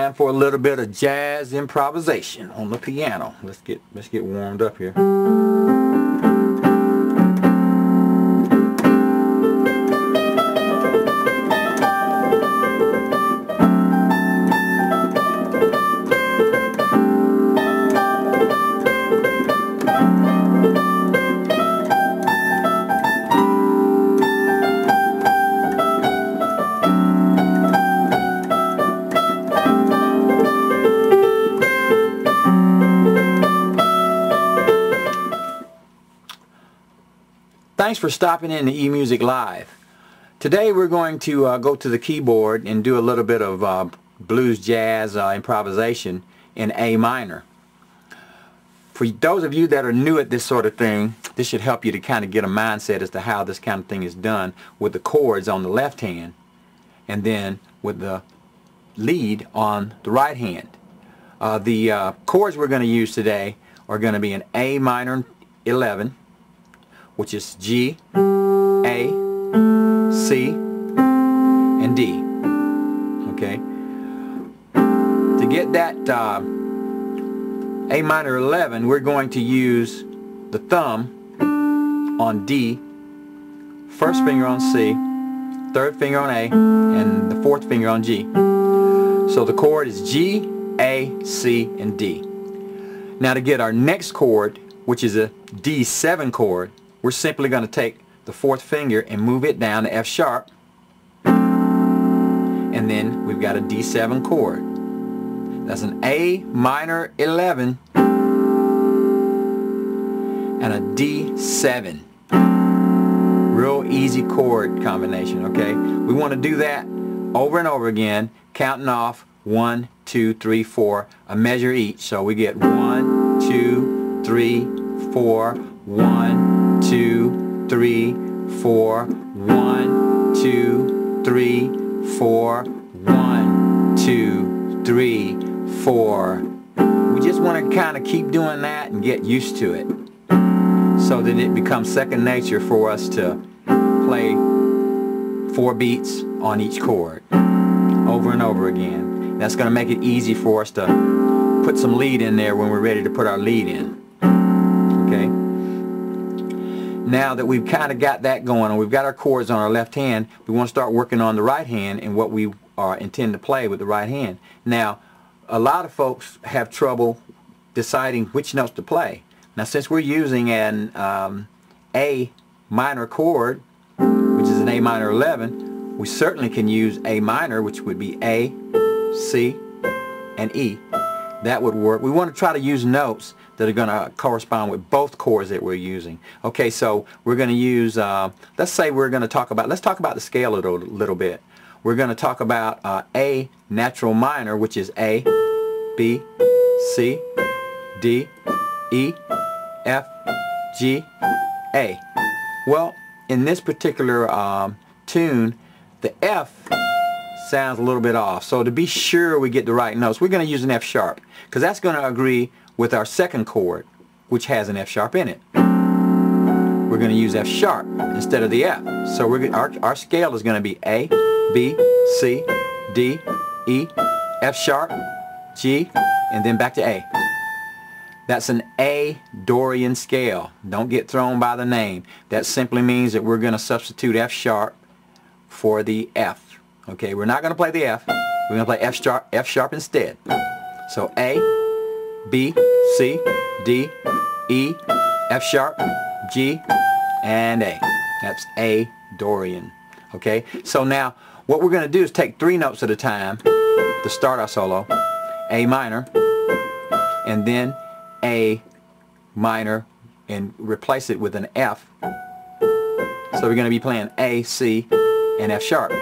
time for a little bit of jazz improvisation on the piano. Let's get warmed up here. Thanks for stopping in to EEMusicLIVE. Today we're going to go to the keyboard and do a little bit of blues jazz improvisation in A minor. For those of you that are new at this sort of thing, this should help you to kind of get a mindset as to how this kind of thing is done with the chords on the left hand and then with the lead on the right hand. The chords we're going to use today are going to be an A minor 11, which is G, A, C, and D. Okay. To get that A minor 11, we're going to use the thumb on D, first finger on C, third finger on A, and the fourth finger on G. So the chord is G, A, C, and D. Now to get our next chord, which is a D7 chord, we're simply going to take the fourth finger and move it down to F sharp, and then we've got a D7 chord. That's an A minor 11 and a D7. Real easy chord combination, okay? We want to do that over and over again, counting off 1, 2, 3, 4, a measure each. So we get 1, 2, 3, 4, 1, 2, 3, 4, 1, 2, 3, 4, 1, 2, 3, 4. We just want to kind of keep doing that and get used to it so that it becomes second nature for us to play 4 beats on each chord over and over again. That's going to make it easy for us to put some lead in there when we're ready to put our lead in. Okay? Now that we've kind of got that going and we've got our chords on our left hand, we want to start working on the right hand and what we intend to play with the right hand. Now, a lot of folks have trouble deciding which notes to play. Now, since we're using an A minor chord, which is an A minor 11, we certainly can use A minor, which would be A, C, and E. That would work. We want to try to use notes that are going to correspond with both chords that we're using. Okay, so we're going to use, let's say we're going to talk about, let's talk about the scale a little bit. We're going to talk about A natural minor, which is A, B, C, D, E, F, G, A. Well, in this particular tune, the F sounds a little bit off. So to be sure we get the right notes, we're going to use an F sharp, because that's going to agree with our second chord, which has an F sharp in it. We're going to use F sharp instead of the F. So our scale is going to be A, B, C, D, E, F sharp, G, and then back to A. That's an A Dorian scale. Don't get thrown by the name. That simply means that we're going to substitute F sharp for the F. Okay, we're not going to play the F. We're going to play F sharp instead. So A, B, C, D, E, F sharp, G, and A. That's A Dorian. Okay, so now what we're going to do is take 3 notes at a time to start our solo. A minor, and then A minor, and replace it with an F. So we're going to be playing A, C, and F sharp.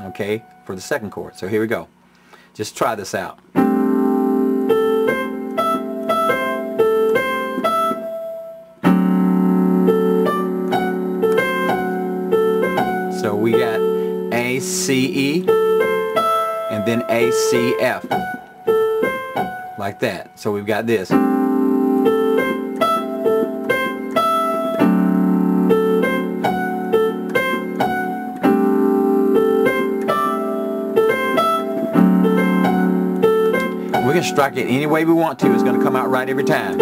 Okay, for the second chord. So here we go. Just try this out. So we got A, C, E, and then A, C, F. Like that. So we've got this. can strike it any way we want to. It's going to come out right every time.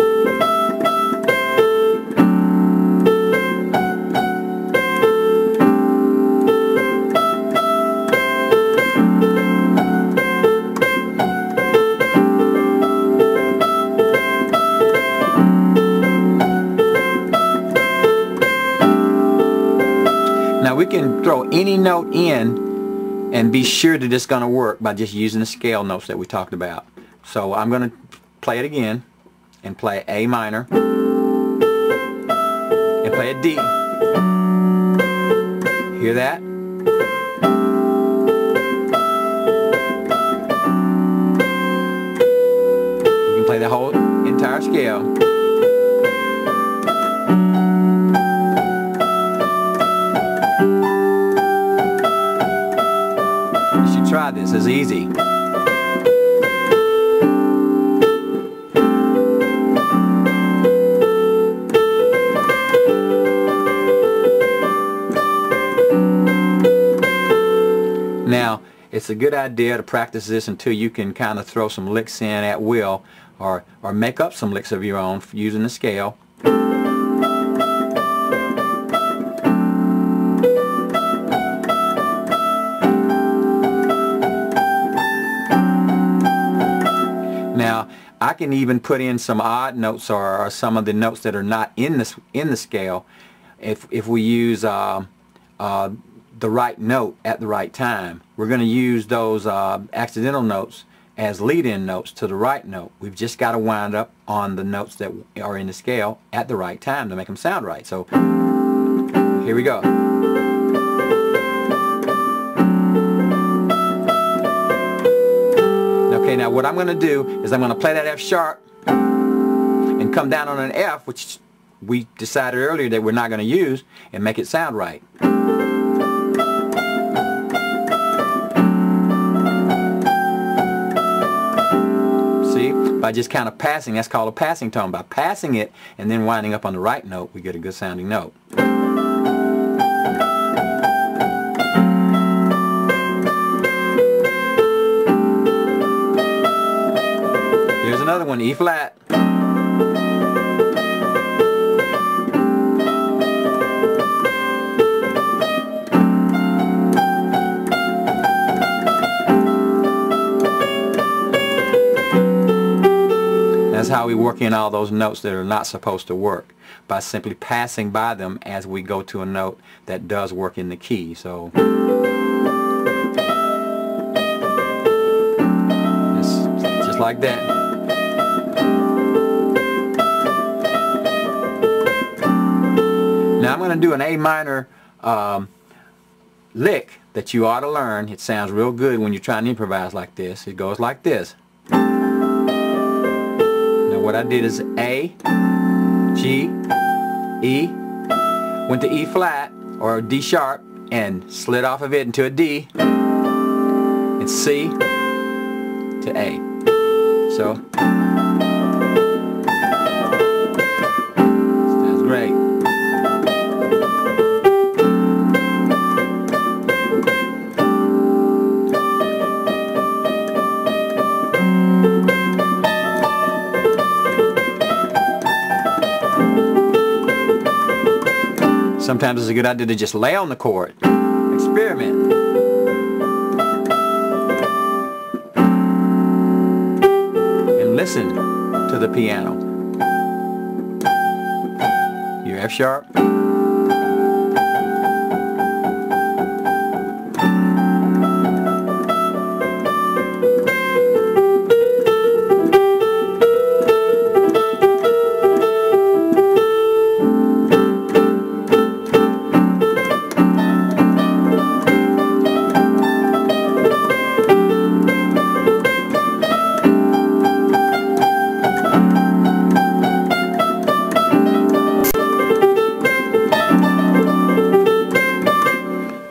Now we can throw any note in and be sure that it's going to work by just using the scale notes that we talked about. So I'm going to play it again and play A minor and play a D. Hear that? We can play the whole entire scale. Try this, it's easy. Now, it's a good idea to practice this until you can kind of throw some licks in at will, or make up some licks of your own using the scale. Now, I can even put in some odd notes or some of the notes that are not in the scale if we use the right note at the right time. We're going to use those accidental notes as lead-in notes to the right note. We've just got to wind up on the notes that are in the scale at the right time to make them sound right. So here we go. Okay, now what I'm going to do is I'm going to play that F sharp and come down on an F, which we decided earlier that we're not going to use, and make it sound right. See, by just kind of passing, that's called a passing tone. By passing it and then winding up on the right note, we get a good sounding note. Here's another one, E flat. That's how we work in all those notes that are not supposed to work, by simply passing by them as we go to a note that does work in the key. So just like that. Now I'm going to do an A minor lick that you ought to learn. It sounds real good when you're trying to improvise like this. It goes like this. Now what I did is A, G, E, went to E flat or D sharp and slid off of it into a D, and C to A. So sounds great. Sometimes it's a good idea to just lay on the chord. Experiment. And listen to the piano. Your F sharp.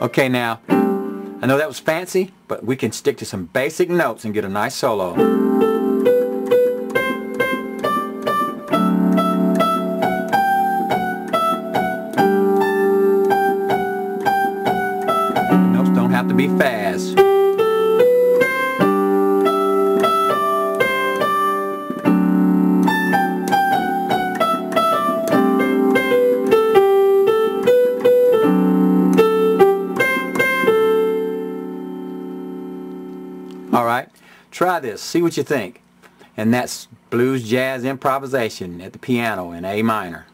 Okay, now, I know that was fancy, but we can stick to some basic notes and get a nice solo. The notes don't have to be fast. Try this. See what you think. And that's blues jazz improvisation at the piano in A minor.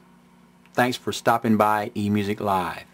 Thanks for stopping by eMusic Live.